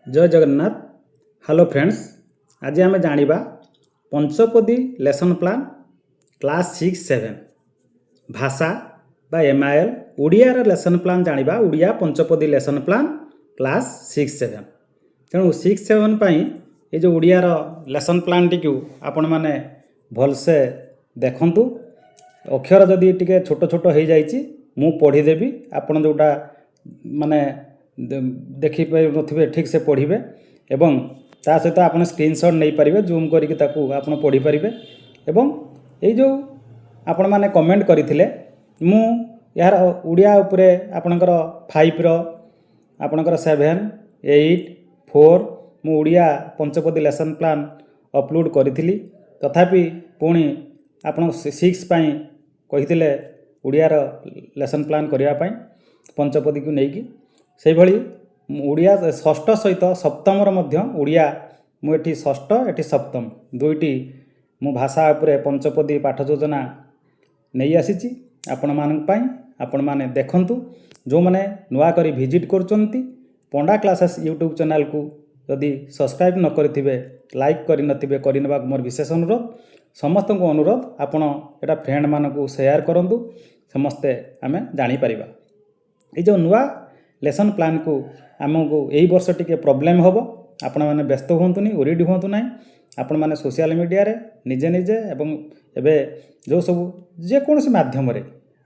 जय Jagannath. Hello friends, आज आम जाना पंचपदी लेसन प्लान क्लास 6-7 भाषा बा एमआईएल ओडियार लेसन प्लान जाना ओडिया पंचपदी लेसन प्लान क्लास 6-7 तेणु 6-7 पाई ये जो ओडियार लेसन प्लान टी आपण मैंने भलसे देखंतु। अक्षर जदि टिके छोट छोट हो जाइए मु पढ़ीदेवी आपण जोटा माने देखी पारे ठीक से पढ़े एवं ता सहित आप स्क्रीनशॉट नहीं पारे जूम करके आप पढ़ी पारे एवं ये जो आपण मैंने कमेंट करते मु यार ओडिया उपरे आपणकर 5 आपणकर 7, 8, 4 मु ओडिया पंचपदी लेसन प्लान अपलोड करी तथापि पुणी आपण 6 पाई कही ओडियार लेसन प्लान करने पंचपदी को लेकिन से भली ओडिया षष्ठ सहित सप्तमर ओडिया मुझे षष्ठ एटी सप्तम दुईटी मु भाषा उपरे पंचपदी पाठ योजना नहीं आसी आपण माने देखंतु। जो माने नुआ करी विजिट करुचंती पंडा क्लासेस यूट्यूब चैनल को यदि सब्सक्राइब न करिथिबे लाइक करि नथिबे करिनबा मोर विशेष अनुरोध। समस्त को अनुरोध आपण एटा फ्रेंड मानकू शेयर करंतु समस्ते आमे जानि परिबा। ए जो नुआ लेसन प्लान को आमको यही वर्ष टी प्रोब्लेम हम आपण मैंने व्यस्त हूँ ओरिड हूँ ना आपण मैंने सोशल मीडिया रे निजे निजे एवं एबे जो सब जेकोसी माध्यम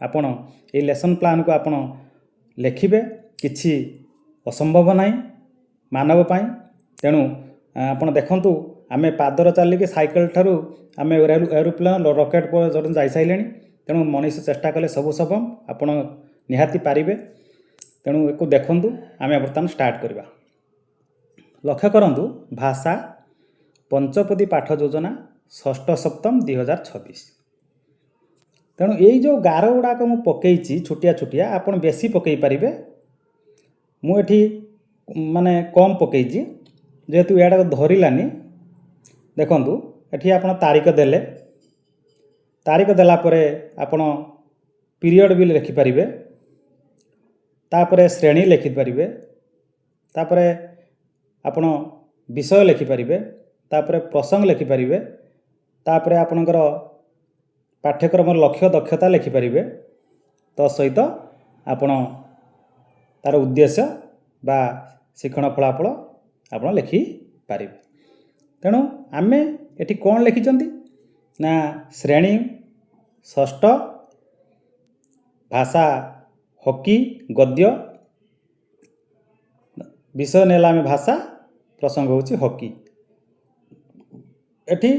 आपण ये लेसन प्लान को आपण लिखिबे किछि असंभव नहीं मानव पाई। तेणु आपण देखंतु आमे पादर चलिके साइकेल ठारू आमे एरोप्लेन रॉकेट पर जाई साइलेनी। तेणु मनुष्य चेष्टा कले सब संभव आपण निहाती पारिबे। तेणु एक देखंतु आमे बर्तमान स्टार्ट करवा। लक्ष्य करंतु भाषा पंचपदी पाठ योजना षष्ठ सप्तम 2026। तेणु यही जो गार गुड़ाक मु पकईची छुटिया छुटिया आपण बेसी पकई पारिबे। मुझे माने कम पकईची जेहेतु याडा धरलानी देखंतु एठी आपण तारीख देले तारीख देला परे आपण पीरियड भी लिखि पारिबे तापरे श्रेणी लिखिपारे तापरे आपण विषय लिखिपारे तापरे प्रसंग लिखिपारे तापरे आपणकर पाठ्यक्रम लक्ष्य दक्षता लिखिपारे सहित आपण तार उद्देश्य बा शिक्षण फलाफल आपण लिखिपारे। तेणु आमे एठी कौन लिखिचंती ना श्रेणी षष्ठ भाषा हॉकी गद्य विषय नेला में भाषा प्रसंग होची हॉकी। एठी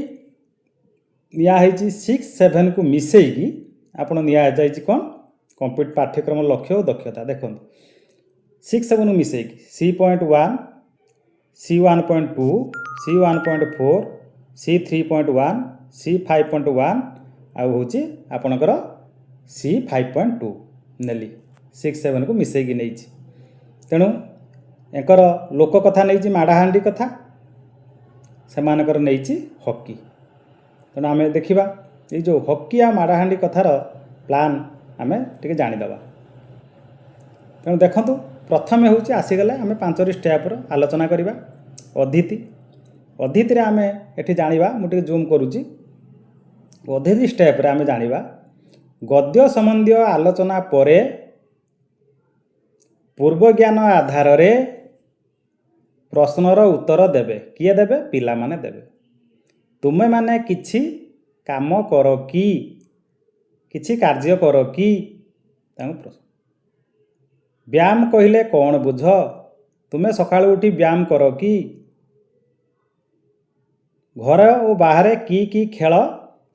निया हेची 6-7 को मिसेईकी आपण निया जाईची कोन कंप्लीट पाठ्यक्रम लक्ष्य और दक्षता देखंतु 6-7 मिसेईकी C.1 C.1.2 C.1.4 C.3.1 C.5.1 आ होची आपणकर C.5.2 नेली 6-7 को मिसेकी नहीं। तेणु एकर लोक कथा नहीं माड़ाहांडी कथा से मानकर नहीं हॉकी। तेणु आम देखा ये जो हॉकी आ माड़ाहांडी कथार प्लान आम टे जानीदे। तेणु देखंतु प्रथम हूँ आसीगले आम 5 स्टेपर आलोचना करवा। अदिति अदिति रे आम एठी जानिबा मुझे जूम करुच्ची। अदिति स्टेप आम जानिबा गद्य संबंधी आलोचना परे पूर्व ज्ञान आधार रे प्रश्नर उत्तर देबे। किए देबे? पिला माने देबे। तुमे माने किछि काम करो कि किछि कार्य करो कि प्रश्न। व्यायाम कहिले कौन बुझ? तुमे सकाळु उठी व्यायाम करो कि? घर और बाहर की खेल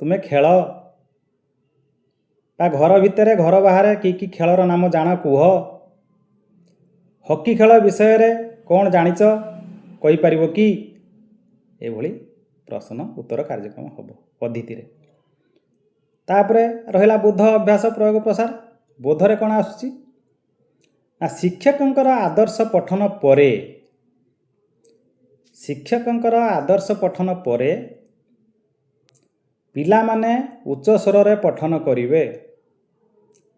तुमे खेल बा घर भितर घर बाहर की खेलर नाम जान कुह। हॉकी खेल विषय रे कौन जानिच कहि परिबो कि? एभली प्रश्न उत्तर कार्यक्रम हम पद्धति रे। तापरे रहिला बोध अभ्यास प्रयोग प्रसार। बोधरे कौन आसुची ना शिक्षकंकर आदर्श पठन परे शिक्षकंकर आदर्श पठन परे पिला माने उच्च स्वर रे पठन करिवे।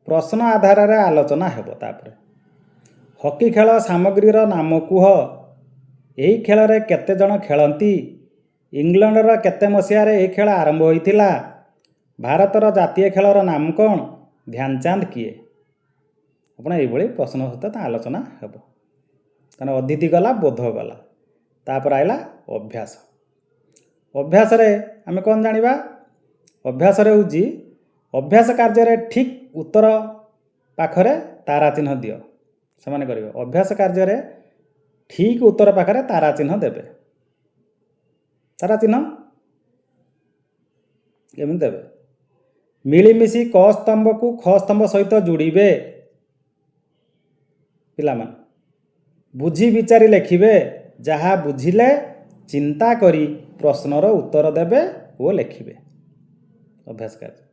प्रश्न आधार रे आलोचना हेबो। तापरे हॉकी खेल सामग्रीर नाम कुह। ଏହି ଖେଳରେ କେତେ ଜଣ ଖେଳନ୍ତି? ଇଂଲଣ୍ଡର କେତେ ମସିହାରେ ଏହି ଖେଳ ଆରମ୍ଭ ହୋଇଥିଲା? ଭାରତର ଜାତୀୟ ଖେଳର ନାମ କ'ଣ? ଧ୍ୟାନଚାନ୍ଦ କିଏ? ଆପଣ ଏଇଭଳି ପ୍ରଶ୍ନ ସହିତ ଆଲୋଚନା ହେବ। କାରଣ ଅଦିତି ଗଲା, ବୋଧ ଗଲା, ତାପରେ ଆସିଲା ଅଭ୍ୟାସ। ଅଭ୍ୟାସରେ ଆମେ କ'ଣ ଜାଣିବା? ଅଭ୍ୟାସରେ ହେଉଛି ଅଭ୍ୟାସ କାର୍ଯ୍ୟରେ ଠିକ୍ ଉତ୍ତର ପାଖରେ ତାରା ଚିହ୍ନ ଦିଅ। ସେମାନେ କରିବେ ଅଭ୍ୟାସ କାର୍ଯ୍ୟରେ ଠିକ୍ ଉତ୍ତର ପାଖରେ ତାରା ଚିହ୍ନ ଦେବେ। ତାରା ଚିହ୍ନ ଏମିତି ଦେବେ। ମିଳିମିଶି କ ସ୍ତମ୍ଭକୁ ଖ ସ୍ତମ୍ଭ ସହିତ ଯୋଡ଼ିବେ। ପିଲାମାନେ ବୁଝି ବିଚାରି ଲେଖିବେ। ଯାହା ବୁଝିଲେ ଚିନ୍ତା କରି ପ୍ରଶ୍ନର ଉତ୍ତର ଦେବେ ଓ ଲେଖିବେ। ଅଭ୍ୟାସ କାର୍ଯ୍ୟ।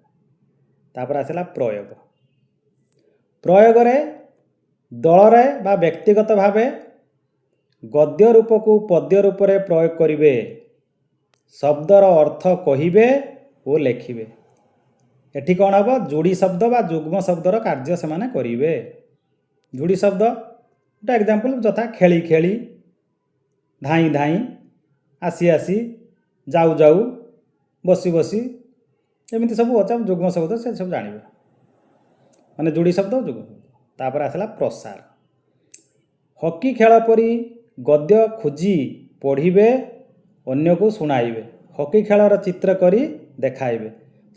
ତାପରେ ଆସିଲା ପ୍ରୟୋଗ। ପ୍ରୟୋଗରେ ଦଳରେ ବା ବ୍ୟକ୍ତିଗତ ଭାବେ ଗଦ୍ୟ ରୂପକୁ ପଦ୍ୟ ରୂପରେ ପ୍ରୟୋଗ କରିବେ। ଶବ୍ଦର ଅର୍ଥ କହିବେ ଓ ଲେଖିବେ। ଏଠି କ'ଣ ହେବ? ଯୋଡ଼ି ଶବ୍ଦ ବା ଯୁଗ୍ମ ଶବ୍ଦର କାର୍ଯ୍ୟ ସେମାନେ କରିବେ। ଯୋଡ଼ି ଶବ୍ଦ ଗୋଟେ ଏକ୍ଜାମ୍ପଲ୍ ଯଥା ଖେଳି ଖେଳି, ଧାଇଁ ଧାଇଁ, ଆସି ଆସି, ଯାଉ ଯାଉ, ବସି ବସି, ଏମିତି ସବୁ ଅଛି ଯୁଗ୍ମ ଶବ୍ଦ, ସେ ସବୁ ଜାଣିବେ। ମାନେ ଯୋଡ଼ି ଶବ୍ଦ ଯୁଗ୍ମ ଶବ୍ଦ। ତାପରେ ଆସିଲା ପ୍ରସାର। ହକି ଖେଳ ପରି ଗଦ୍ୟ ଖୋଜି ପଢ଼ିବେ, ଅନ୍ୟକୁ ଶୁଣାଇବେ। ହକି ଖେଳର ଚିତ୍ର କରି ଦେଖାଇବେ।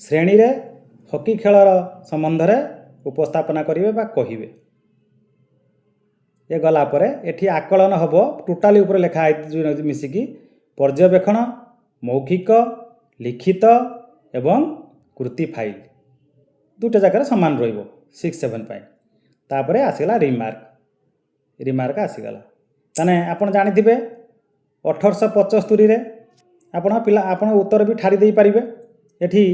ଶ୍ରେଣୀରେ ହକି ଖେଳର ସମ୍ବନ୍ଧରେ ଉପସ୍ଥାପନା କରିବେ ବା କହିବେ। ଏ ଗଲା ପରେ ଏଠି ଆକଳନ ହେବ। ଟୋଟାଲି ଉପରେ ଲେଖା ହେଇଛି ମିଶିକି ପର୍ଯ୍ୟବେକ୍ଷଣ, ମୌଖିକ, ଲିଖିତ ଏବଂ କୃତି ଫାଇଲ ଦୁଇଟା ଜାଗାରେ ସମାନ ରହିବ 6-7 ପାଇଁ। ତାପରେ ଆସିଗଲା ରିମାର୍କ। ରିମାର୍କ ଆସିଗଲା। ତାହେଲେ ଆପଣ ଜାଣିଥିବେ 1875ରେ ଆପଣ ଉତ୍ତର ବି ଠାରି ଦେଇପାରିବେ। ଏଠି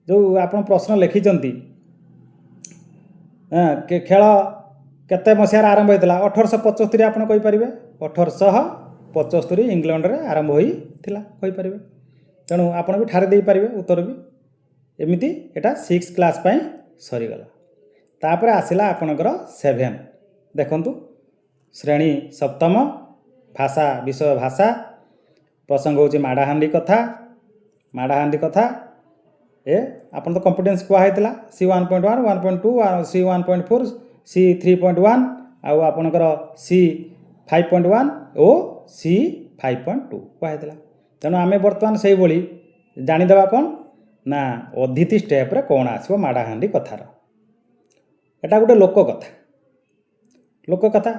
ଯେଉଁ ଆପଣ ପ୍ରଶ୍ନ ଲେଖିଛନ୍ତି ଖେଳ କେତେ ମସିହାରେ ଆରମ୍ଭ ହୋଇଥିଲା? 1875 ଆପଣ କହିପାରିବେ। 1875 ଇଂଲଣ୍ଡରେ ଆରମ୍ଭ ହୋଇଥିଲା କହିପାରିବେ। ତେଣୁ ଆପଣ ବି ଠାରି ଦେଇପାରିବେ ଉତ୍ତର ବି। ଏମିତି ଏଟା 6 କ୍ଲାସ୍ ପାଇଁ ସରିଗଲା। ତାପରେ ଆସିଲା ଆପଣଙ୍କର 7। ଦେଖନ୍ତୁ ଶ୍ରେଣୀ ସପ୍ତମ, ଭାଷା ବିଷୟ ଭାଷା, ପ୍ରସଙ୍ଗ ହେଉଛି ମାଡ଼ହାଣ୍ଡି କଥା। ମାଡ଼ହାଣ୍ଡି କଥା ଆପଣ ତ କମ୍ପିଟେନ୍ସ କୁହାହେଇଥିଲା C1.1, 1.2, C1.4, C3.1 ଆଉ ଆପଣଙ୍କର C5.1 ଓ C5.2 କୁହାହେଇଥିଲା। ତେଣୁ ଆମେ ବର୍ତ୍ତମାନ ସେଇଭଳି ଜାଣିଦେବା କ'ଣ ନା ଅଦିତି ଷ୍ଟେପ୍ରେ କ'ଣ ଆସିବ ମାଡ଼ହାଣ୍ଡି କଥାର। ଏଟା ଗୋଟେ ଲୋକକଥା। ଲୋକକଥା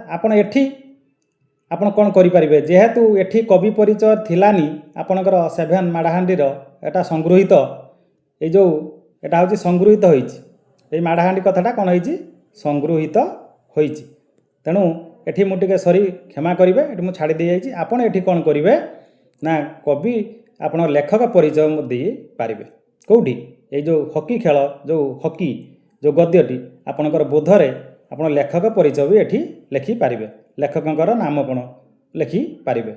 ଆପଣ କ'ଣ କରିପାରିବେ? ଯେହେତୁ ଏଠି କବି ପରିଚୟ ଥିଲାନି ଆପଣଙ୍କର 7 ମାଡ଼ହାଣ୍ଡିର, ଏଟା ସଂଗୃହୀତ, ଏଟା ହେଉଛି ସଂଗୃହୀତ ହୋଇଛି। ଏଇ ମାଡ଼ହାଣ୍ଡି କଥାଟା କ'ଣ ହେଇଛି? ସଂଗୃହୀତ ହୋଇଛି। ତେଣୁ ଏଠି ମୁଁ ଟିକେ କ୍ଷମା କରିବେ, ଏଠି ମୁଁ ଛାଡ଼ି ଦେଇଯାଇଛି। ଆପଣ ଏଠି କ'ଣ କରିବେ ନା କବି ଆପଣ ଲେଖକ ପରିଚୟ ଦେଇପାରିବେ। କେଉଁଠି? ଏଇ ଯେଉଁ ହକି ଖେଳ, ହକି ଗଦ୍ୟଟି ଆପଣଙ୍କର ବୋଧରେ ଆପଣ ଲେଖକ ପରିଚୟ ବି ଏଠି ଲେଖିପାରିବେ। ଲେଖକଙ୍କର ନାମ କ'ଣ ଲେଖିପାରିବେ।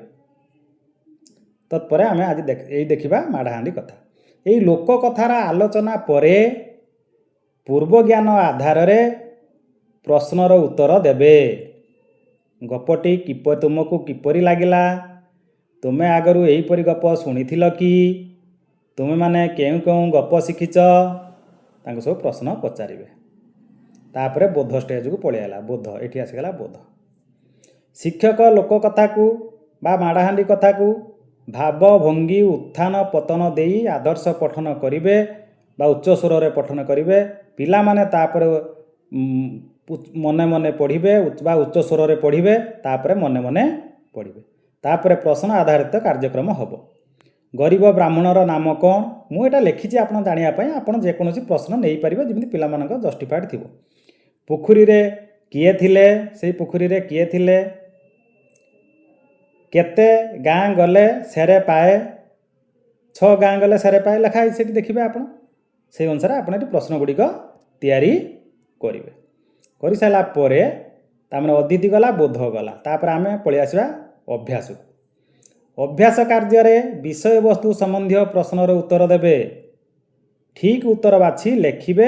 ତତ୍ପରେ ଆମେ ଆଜି ଦେଖିବା ମାଡ଼ହାଣ୍ଡି କଥା। ଏହି ଲୋକକଥାର ଆଲୋଚନା ପରେ ପୂର୍ବ ଜ୍ଞାନ ଆଧାରରେ ପ୍ରଶ୍ନର ଉତ୍ତର ଦେବେ। ଗପଟି ତୁମକୁ କିପରି ଲାଗିଲା? ତୁମେ ଆଗରୁ ଏହିପରି ଗପ ଶୁଣିଥିଲ କି? ତୁମେମାନେ କେଉଁ କେଉଁ ଗପ ଶିଖିଛ? ତାଙ୍କୁ ସବୁ ପ୍ରଶ୍ନ ପଚାରିବେ। ତାପରେ ବୋଧ ଷ୍ଟେଜକୁ ପଳେଇଆଲା। ବୋଧ ଏଠି ଆସିଗଲା ବୋଧ। ଶିକ୍ଷକ ଲୋକକଥାକୁ ବା ମାଡ଼ହାଣ୍ଡି କଥାକୁ ଭାବ ଭଙ୍ଗୀ ଉତ୍ଥାନ ପତନ ଦେଇ ଆଦର୍ଶ ପଠନ କରିବେ ବା ଉଚ୍ଚ ସ୍ୱରରେ ପଠନ କରିବେ। ପିଲାମାନେ ତାପରେ ମନେ ମନେ ପଢ଼ିବେ ବା ଉଚ୍ଚ ସ୍ୱରରେ ପଢ଼ିବେ, ତାପରେ ମନେ ମନେ ପଢ଼ିବେ। ତାପରେ ପ୍ରଶ୍ନ ଆଧାରିତ କାର୍ଯ୍ୟକ୍ରମ ହେବ। ଗରିବ ବ୍ରାହ୍ମଣର ନାମ କ'ଣ? ମୁଁ ଏଟା ଲେଖିଛି ଆପଣ ଜାଣିବା ପାଇଁ। ଆପଣ ଯେକୌଣସି ପ୍ରଶ୍ନ ନେଇପାରିବେ ଯେମିତି ପିଲାମାନଙ୍କ ଜଷ୍ଟିଫାଏଡ୍ ଥିବ। ପୋଖରୀରେ କିଏ ଥିଲେ? ସେଇ ପୋଖରୀରେ କିଏ ଥିଲେ? କେତେ ଗାଁ ଗଲେ ସେରେ ପାଏ? 6 ଗାଁ ଗଲେ ସେରେ ପାଏ ଲେଖା ହେଇଛି, ସେଠି ଦେଖିବେ ଆପଣ। ସେଇ ଅନୁସାରେ ଆପଣ ଏଠି ପ୍ରଶ୍ନ ଗୁଡ଼ିକ ତିଆରି କରିବେ। କରିସାରିଲା ପରେ ତାମାନେ ଅଦିତି ଗଲା, ବୋଧ ଗଲା। ତାପରେ ଆମେ ପଳେଇ ଆସିବା ଅଭ୍ୟାସକୁ। ଅଭ୍ୟାସ କାର୍ଯ୍ୟରେ ବିଷୟବସ୍ତୁ ସମ୍ବନ୍ଧୀୟ ପ୍ରଶ୍ନର ଉତ୍ତର ଦେବେ। ଠିକ୍ ଉତ୍ତର ବାଛି ଲେଖିବେ,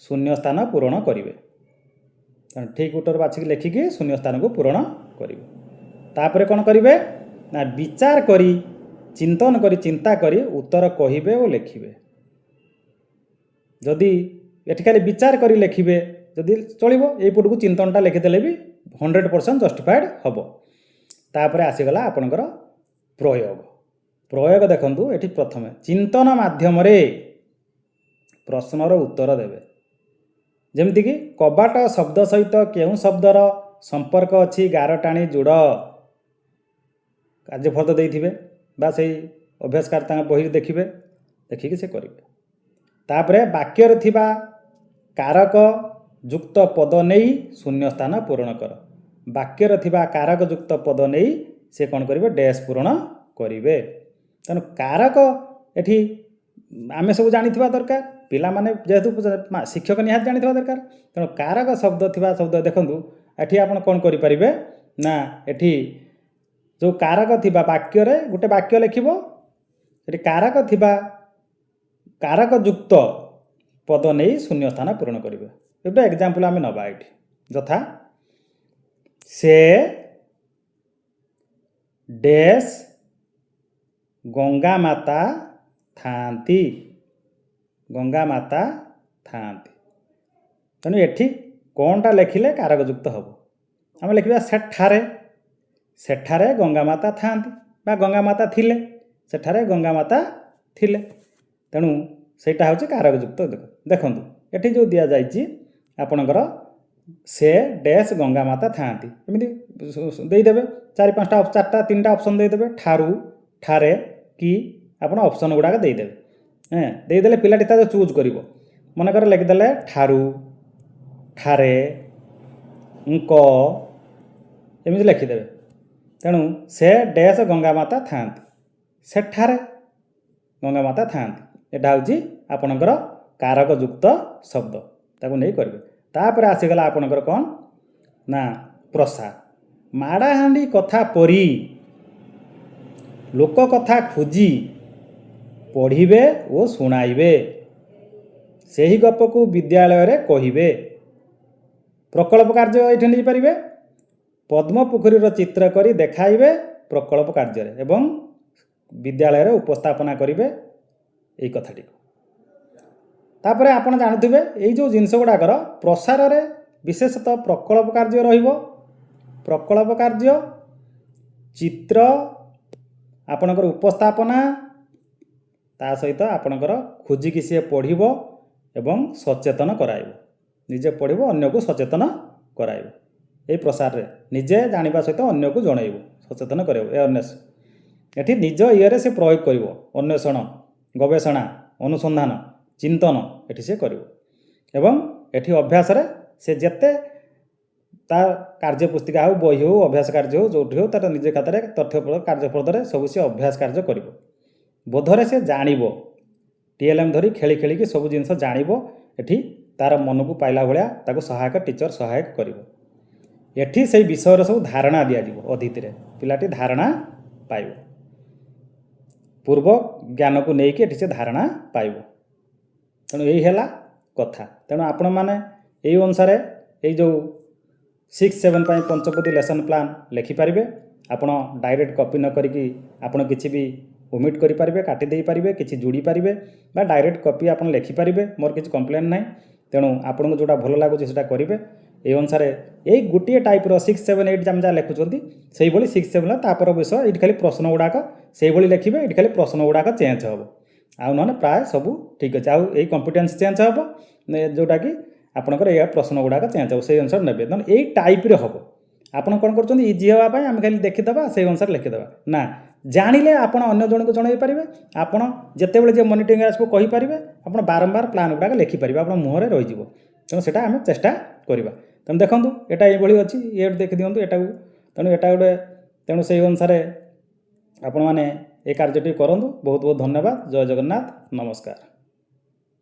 ଶୂନ୍ୟ ସ୍ଥାନ ପୂରଣ କରିବେ। ଠିକ୍ ଉତ୍ତର ବାଛିକି ଲେଖିକି ଶୂନ୍ୟ ସ୍ଥାନକୁ ପୂରଣ କରିବେ। तापर कौन करेंगे ना विचार करी चिंतन करी चिंता करी उत्तर कहिबे और लिखिबे। जदि एठी खाली विचार करी लिखिबे जदि चलिबो एपट को चिंतनटा लिखिदेले भी 100% जस्टिफाइड हम। तापर आसीगला आपणकर प्रयोग। प्रयोग देखंतु एठी प्रथमे चिंतन माध्यम रे प्रश्नर उत्तर देवे। जेमती कि कबाट शब्द सहित केउं शब्दर संपर्क अच्छी गार टाणी जोड़ कार्यफल देथिबे बा सेही अभ्यासकर्ता बही देखिबे देखिकी से करेंगे। तापरे वाक्य थिबा कारक युक्त पद नहीं शून्य स्थान पूरण कर। वाक्य थिबा कारक युक्त पद नहीं से कौन करेंगे डैश पूरण करेंगे। तेणु कारक एठी आमे सब जानी दरकार पिला माने जेहेतु शिक्षक निहात जानी दरकार। तेणु कारक शब्द थिबा शब्द देखंतु एठी आपण कौन करि परिबे ना एठी जो कारक थिबा वाक्य रे गोटे वाक्य लिखिबो एठी कारक थिबा कारक युक्त पद नहीं शून्य स्थान पूरण करेंगे। गोटे एग्जांपल आमे नबा एठी यथा से डैश गंगा माता थांती गंगा माता थांती। तेणु एठी कौनटा लिखिले कारक युक्त हम आम लिखा सेठारे सेठारे गंगा माता थांती बा गंगा माता थिले सेठारे गंगा माता थिले। तेणु सेटा हूँ कारक युक्त देखंतु एठी जो दिया जाइछि आपणकर से डैश गंगा माता थांती एमती देदेवे 4-5टा 4टा 3टा ऑप्शन देदेवे ठारू ठारे कि आपण ऑप्शन गुड़ाक देदेवे देदेले पिलाटी ता चूज करिवो मनकर लिखिदेले ठारू ठारे अंक एमती लिखिदेवे। तेणु से डैश गंगा माता थांती सेठारे गंगा माता थांती एटा हूँ आपणकर कारक युक्त शब्द ताको नहीं करेंगे। तापर आसीगला आपणकर कौन ना प्रसा माड़ाहांडी कथा परी लोक कथा खोजी पढ़िबे और शुणाइबे सेही गप को विद्यालय रे कहिबे। प्रकल्प कार्य ये नहीं पारे पद्म पोखरी चित्र करी देखाइबे प्रकल्प कार्य रे एवं विद्यालय रे उपस्थापना करिवे एई कथाटी। तापरे आपण जानुथिबे एई जो जिनस गुड़ाकर प्रसार रे विशेषतः प्रकल्प कार्य रहिबो। प्रकल्प कार्य चित्र आपणकर उपस्थापना ता सहित आपणकर खोजिकी सी पढ़िबो एवं सचेतन कराइबो निजे पढ़िबो अन्य को सचेतन कराइबो। एई प्रसार रे निजे जानिबा सहित अन्य को जणाइबो सचेतन कराइबो अवेयरनेस एठी निज इयरे से प्रयोग करिवो अन्वेषण गवेषणा अनुसंधान चिंतन एठी से करिवो एवं एठी अभ्यास रे से जेते ता कार्य पुस्तिका हो बही हो अभ्यास कार्य हो जो हो तार निजे खातार तथ्य कार्यफल सब से अभ्यास कार्य कर बोधरे से जानिबो टीएलएम धरी खेली खेली की सब जिनस जानिबो एठी तार मन को पाइला भलिया ताको सहायक टीचर सहायक करिवो। एठी से विषय सब धारणा दिया दिबो अधीति रे पिलाटी धारणा पाइबो पूर्व ज्ञान को लेकिन एठी से धारणा पाइबो। तेणु यही है कथा। तेणु आपण मैंने यही अनुसार ये जो 6-7 पंचपदी लेसन प्लान लिखिपारे आपण डायरेक्ट कॉपी न करिकी आपण किसी भी ओमिट करें काटी दे पारे किसी जोड़ी पारे बा डायरेक्ट कॉपी आप लिखिपारे मोर किसी कंप्लेन ना। तेणु आपन को जोटा भल लगुच से करेंगे ये अनुसार यही गोटे टाइप 6-7-8 जहाँ लिखुंट से 6-7 तापर विषय ये खाली प्रश्न गुड़ाक से लिखे ये खाली प्रश्न गुड़ाक चेंज हम आउ ना प्राय सब ठीक अच्छे आउ कॉम्पिटेंस चेंज हम जोटा कि आपंकर यह प्रश्न गुड़ाक चेंज हो से अनुसार ने यही टाइप हम आपड़ कौन कर इजी हाँपाई आम खाली देखीदे से अनुसार लिखिदे ना जानिले आपण अन्य जन को जन पारे आपड़ जिते जे मॉनिटरिंग को कहींपारे आप बारंबार प्लान गुड़ाक लिखिपारे आप मुहर रही तेणु से आम चेष्टा करवा। तेणु देखूँ यहाँ ये अच्छी ये देखी दिखाँ यहाँ तेणु यहाँ गोटे तेणु से अनुसार आपण मैंने ये कार्यटी करूँ। बहुत बहुत धन्यवाद। जय जगन्नाथ। नमस्कार।